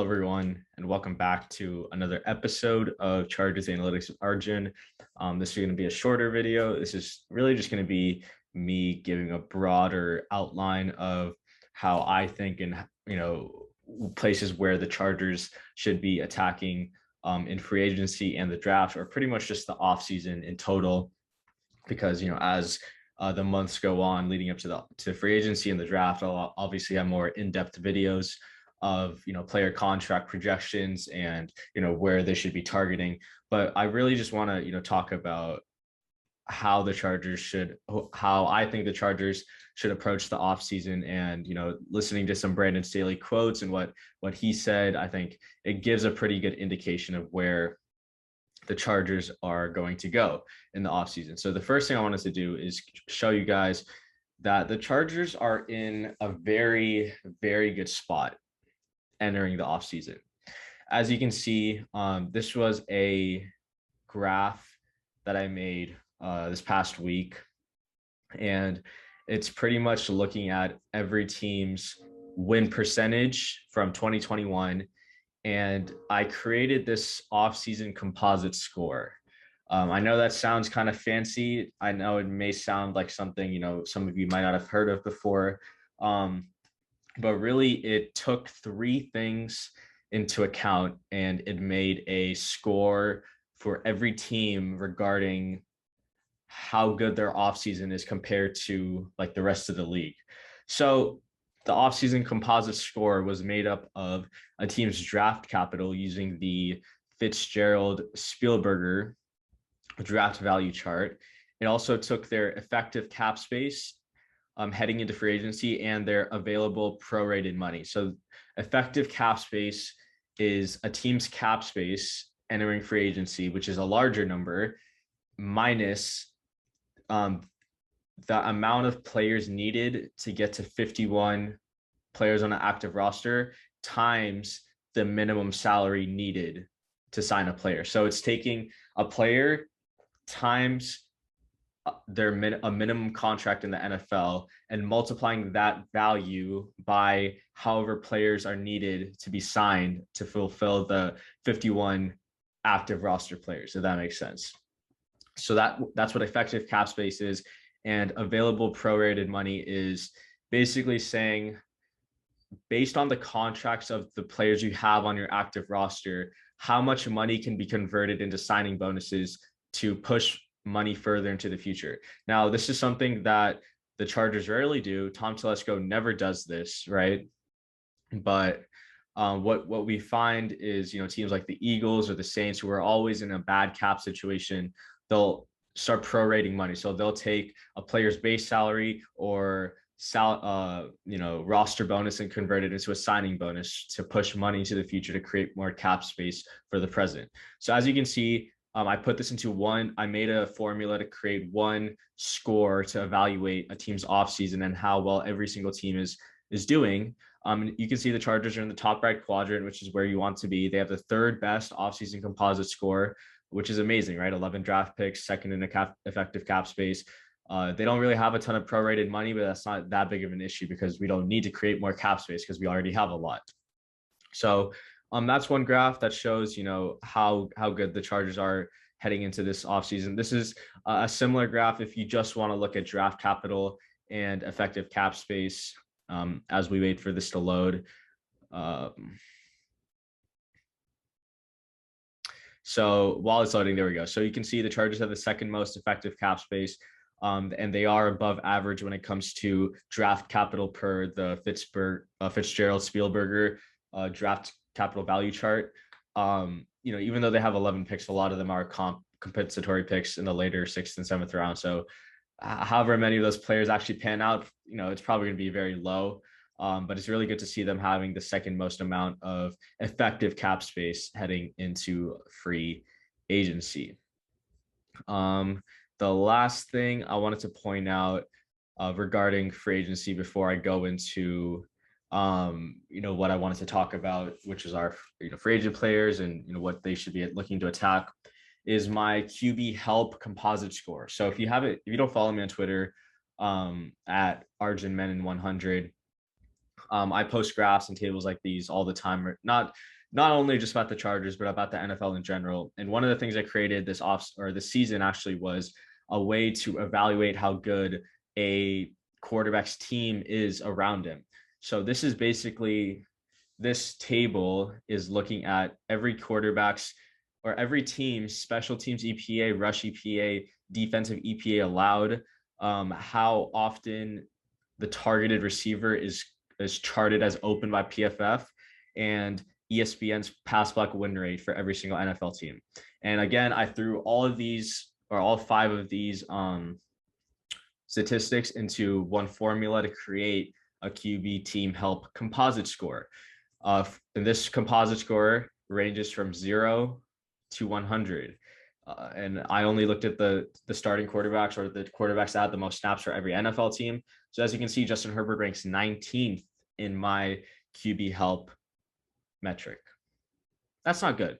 everyone, and welcome back to another episode of Chargers Analytics with Arjun. This is going to be a shorter video. This is really just going to be me giving a broader outline of how I think and places where the Chargers should be attacking in free agency and the draft, or pretty much just the offseason in total. Because as the months go on leading up to free agency and the draft, I'll obviously have more in-depth videos of player contract projections and where they should be targeting. But I really just want to talk about how I think the Chargers should approach the offseason. And listening to some Brandon Staley quotes and what he said, I think it gives a pretty good indication of where the Chargers are going to go in the offseason. So the first thing I wanted to do is show you guys that the Chargers are in a very, very good spot entering the offseason. As you can see, this was a graph that I made this past week, and it's pretty much looking at every team's win percentage from 2021, and I created this offseason composite score. I know that sounds kind of fancy. I know it may sound like something some of you might not have heard of before. But really, it took three things into account, and it made a score for every team regarding how good their offseason is compared to like the rest of the league. So the offseason composite score was made up of a team's draft capital using the Fitzgerald-Spielberger draft value chart. It also took their effective cap space heading into free agency and their available prorated money. So effective cap space is a team's cap space entering free agency, which is a larger number, minus the amount of players needed to get to 51 players on an active roster times the minimum salary needed to sign a player. So it's taking a player times a minimum contract in the NFL and multiplying that value by however players are needed to be signed to fulfill the 51 active roster players, if that makes sense. So that's what effective cap space is. And available prorated money is basically saying, based on the contracts of the players you have on your active roster, how much money can be converted into signing bonuses to push money further into the future. Now, this is something that the Chargers rarely do. Tom Telesco never does this, right? But what we find is, teams like the Eagles or the Saints, who are always in a bad cap situation, they'll start prorating money. So they'll take a player's base salary or roster bonus and convert it into a signing bonus to push money into the future to create more cap space for the present. So as you can see, I put this into I made a formula to create one score to evaluate a team's offseason and how well every single team is doing. You can see the Chargers are in the top right quadrant, which is where you want to be. They have the third best offseason composite score, which is amazing, right? 11 draft picks, second in effective cap space. They don't really have a ton of prorated money, but that's not that big of an issue because we don't need to create more cap space because we already have a lot. So that's one graph that shows, how good the Chargers are heading into this offseason. This is a similar graph if you just want to look at draft capital and effective cap space as we wait for this to load. So while it's loading, there we go. So you can see the Chargers have the second most effective cap space, and they are above average when it comes to draft capital per the Fitzgerald-Spielberger draft capital value chart. Even though they have 11 picks, a lot of them are compensatory picks in the later 6th and 7th round. So however many of those players actually pan out, it's probably going to be very low. But it's really good to see them having the second most amount of effective cap space heading into free agency. The last thing I wanted to point out regarding free agency before I go into what I wanted to talk about, which is our free agent players and what they should be looking to attack, is my QB help composite score. So if you don't follow me on Twitter at Arjun 100, I post graphs and tables like these all the time. Not not only just about the Chargers, but about the NFL in general. And one of the things I created this season actually was a way to evaluate how good a quarterback's team is around him. So this is basically, this table is looking at every quarterback's or every team's special teams EPA, rush EPA, defensive EPA allowed, how often the targeted receiver is charted as open by PFF, and ESPN's pass block win rate for every single NFL team. And again, I threw all of these, or all 5 of these statistics into one formula to create a QB team help composite score. And this composite score ranges from 0 to 100. And I only looked at the starting quarterbacks, or the quarterbacks that had the most snaps for every NFL team. So as you can see, Justin Herbert ranks 19th in my QB help metric. That's not good.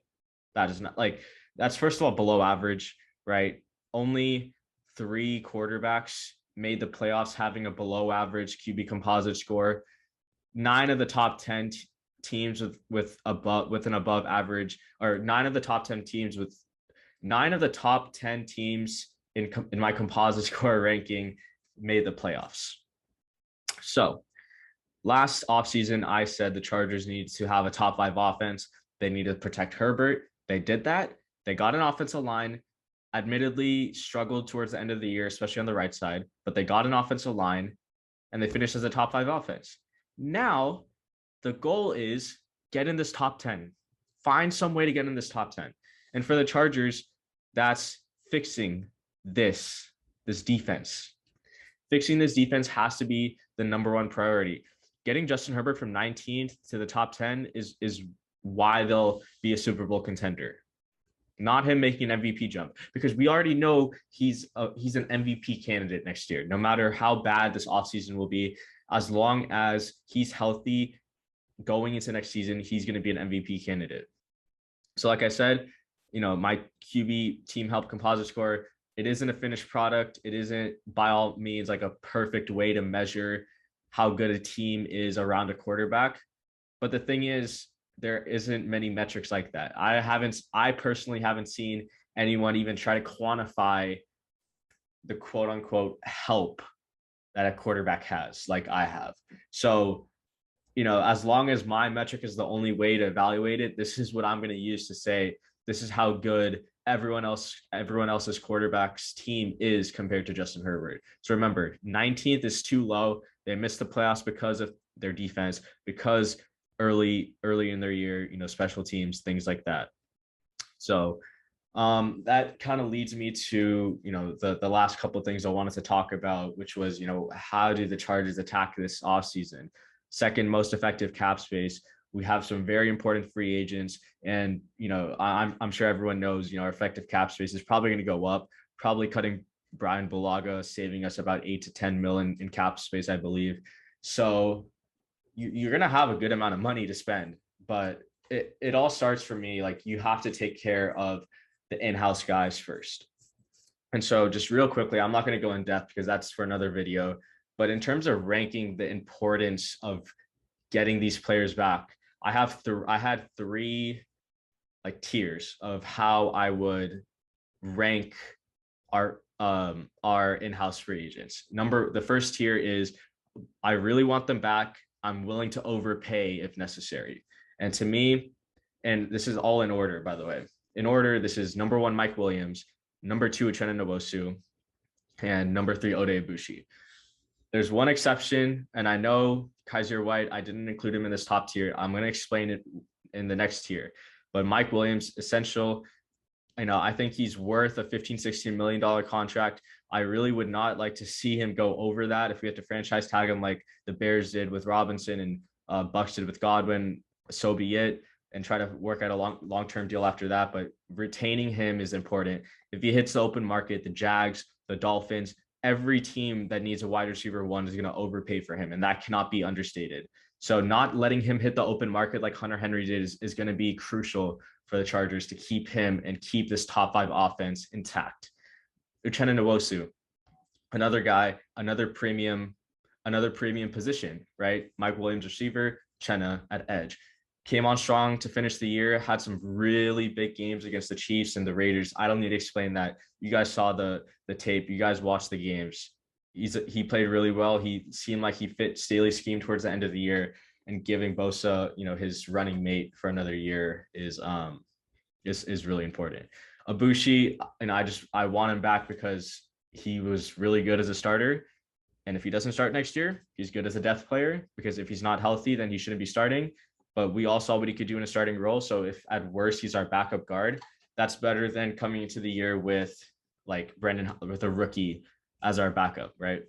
That is not, like, that's first of all below average, right? Only 3 quarterbacks made the playoffs having a below average QB composite score. 9 of the top 10 teams with an above average, or 9 of the top 10 teams with 9 of the top 10 teams in my composite score ranking made the playoffs. So last offseason, I said the Chargers need to have a top 5 offense. They need to protect Herbert. They did that. They got an offensive line, admittedly struggled towards the end of the year, especially on the right side, but they got an offensive line and they finished as a top 5 offense. Now, the goal is get in this top 10. Find some way to get in this top 10. And for the Chargers, that's fixing this defense. Fixing this defense has to be the number one priority. Getting Justin Herbert from 19th to the top 10 is why they'll be a Super Bowl contender. Not him making an MVP jump, because we already know he's an MVP candidate next year. No matter how bad this offseason will be, as long as he's healthy going into next season, he's going to be an MVP candidate. So like I said, my QB team help composite score, it isn't a finished product. It isn't by all means like a perfect way to measure how good a team is around a quarterback. But the thing is, there isn't many metrics like that. I personally haven't seen anyone even try to quantify the quote unquote help that a quarterback has like I have. So, as long as my metric is the only way to evaluate it, this is what I'm going to use to say this is how good everyone else's quarterback's team is compared to Justin Herbert. So remember, 19th is too low. They missed the playoffs because of their defense, because early in their year, special teams, things like that. So that kind of leads me to, the last couple of things I wanted to talk about, which was, how do the Chargers attack this offseason? Second most effective cap space. We have some very important free agents, and I'm sure everyone knows our effective cap space is probably going to go up. Probably cutting Brian Bulaga, saving us about 8 to 10 million in cap space, I believe. So you're going to have a good amount of money to spend, but it all starts for me, like, you have to take care of the in-house guys first. And so just real quickly, I'm not going to go in depth because that's for another video, but in terms of ranking the importance of getting these players back, I had 3 like tiers of how I would rank our in-house free agents. The first tier is, I really want them back. I'm willing to overpay if necessary. And to me, and this is all in order, by the way. In order, this is number 1, Mike Williams, number 2, Uchenna Nwosu, and number 3, Ode Ibushi. There's one exception, and I know Kaiser White, I didn't include him in this top tier. I'm going to explain it in the next tier. But Mike Williams, essential. I think he's worth a $15-16 million contract. I really would not like to see him go over that. If we have to franchise tag him like the Bears did with Robinson and Bucks did with Godwin, so be it, and try to work out a long-term deal after that. But retaining him is important. If he hits the open market, the Jags, the Dolphins, every team that needs a wide receiver 1 is going to overpay for him, and that cannot be understated. So not letting him hit the open market like Hunter Henry did is going to be crucial for the Chargers to keep him and keep this top 5 offense intact. Uchenna Nwosu, another guy, another premium position, right? Mike Williams receiver, Uchenna at edge. came on strong to finish the year, had some really big games against the Chiefs and the Raiders. I don't need to explain that. You guys saw the tape. You guys watched the games. He played really well. He seemed like he fit Staley's scheme towards the end of the year, and giving Bosa, his running mate for another year is really important. Abushi, and I want him back because he was really good as a starter. And if he doesn't start next year, he's good as a depth player, because if he's not healthy, then he shouldn't be starting. But we all saw what he could do in a starting role. So if at worst he's our backup guard, that's better than coming into the year with with a rookie as our backup, right?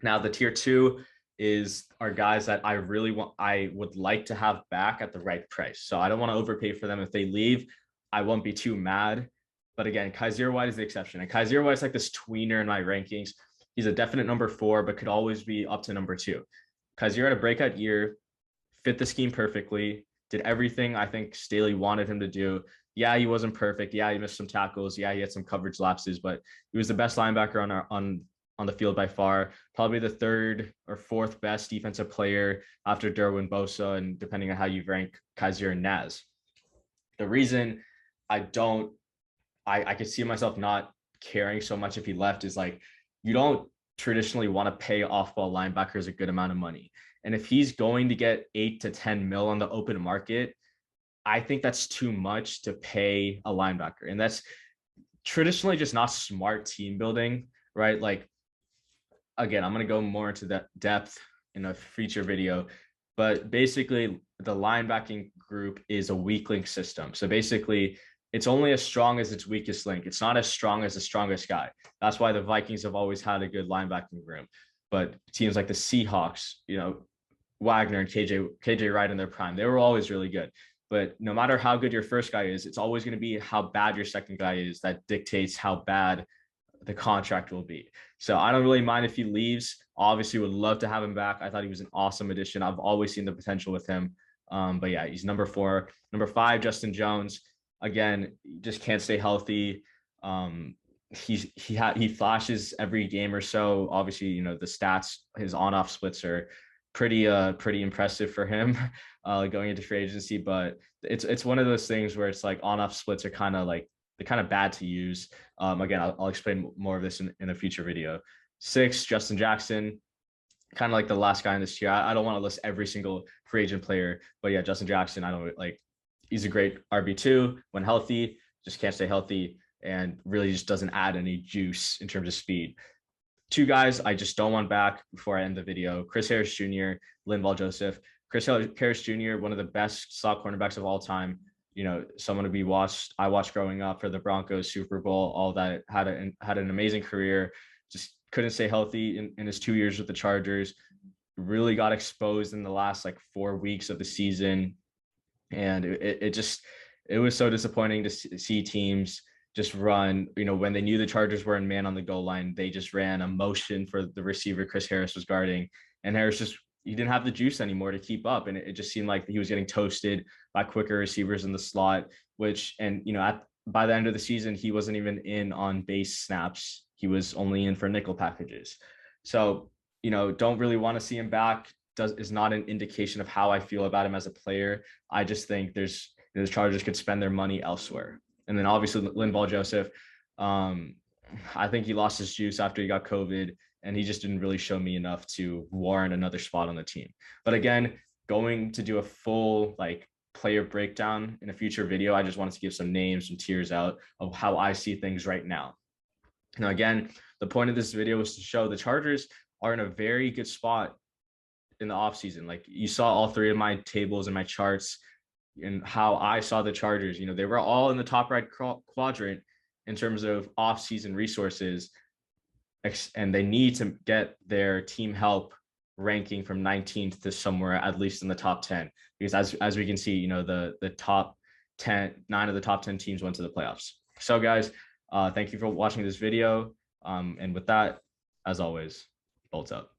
Now the tier 2 is our guys that I would like to have back at the right price. So I don't want to overpay for them. If they leave, I won't be too mad. But again, Kaiser White is the exception. And Kaiser White is like this tweener in my rankings. He's a definite number 4, but could always be up to number 2. Kaiser had a breakout year, fit the scheme perfectly, did everything I think Staley wanted him to do. Yeah, he wasn't perfect. Yeah, he missed some tackles. Yeah, he had some coverage lapses, but he was the best linebacker on the field by far. Probably the 3rd or 4th best defensive player after Derwin Bosa, and depending on how you rank Kaiser and Naz. The reason I could see myself not caring so much if he left is like, you don't traditionally want to pay off-ball linebackers a good amount of money. And if he's going to get 8 to 10 mil on the open market, I think that's too much to pay a linebacker. And that's traditionally just not smart team building, right? Like, again, I'm going to go more into that depth in a future video, but basically the linebacking group is a weak link system. So basically it's only as strong as its weakest link. It's not as strong as the strongest guy. That's why the Vikings have always had a good linebacking room. But teams like the Seahawks, Wagner and KJ Wright in their prime, they were always really good. But no matter how good your first guy is, it's always going to be how bad your second guy is that dictates how bad the contract will be. So I don't really mind if he leaves. Obviously would love to have him back. I thought he was an awesome addition. I've always seen the potential with him. But yeah, he's number 4. Number 5, Justin Jones. Again, just can't stay healthy. He flashes every game or so. Obviously, the stats, his on-off splits are pretty impressive for him going into free agency. But it's one of those things where it's like on-off splits are kind of bad to use. Again, I'll explain more of this in a future video. 6, Justin Jackson, kind of like the last guy in this tier. I don't want to list every single free agent player, but yeah, Justin Jackson, he's a great RB2 when healthy, just can't stay healthy, and really just doesn't add any juice in terms of speed. 2 guys I just don't want back before I end the video: Chris Harris Jr., Linval Joseph. Chris Harris Jr., one of the best slot cornerbacks of all time. Someone to be watched. I watched growing up for the Broncos, Super Bowl, all that. Had an amazing career. Just couldn't stay healthy in his 2 years with the Chargers. Really got exposed in the last 4 weeks of the season. And it was so disappointing to see teams just run, when they knew the Chargers were in man on the goal line, they just ran a motion for the receiver Chris Harris was guarding. And Harris he didn't have the juice anymore to keep up. And it just seemed like he was getting toasted by quicker receivers in the slot, by the end of the season, he wasn't even in on base snaps. He was only in for nickel packages. So, don't really want to see him back. Is not an indication of how I feel about him as a player. I just think the Chargers could spend their money elsewhere. And then obviously Linval Joseph, I think he lost his juice after he got COVID, and he just didn't really show me enough to warrant another spot on the team. But again, going to do a full player breakdown in a future video, I just wanted to give some names, some tiers out of how I see things right now. Now, again, the point of this video was to show the Chargers are in a very good spot in the offseason. You saw all 3 of my tables and my charts and how I saw the Chargers. They were all in the top right quadrant in terms of offseason resources, and they need to get their team help ranking from 19th to somewhere at least in the top 10, because as we can see, the top 10, 9 of the top 10 teams went to the playoffs. So guys, thank you for watching this video, and with that, as always, bolts up.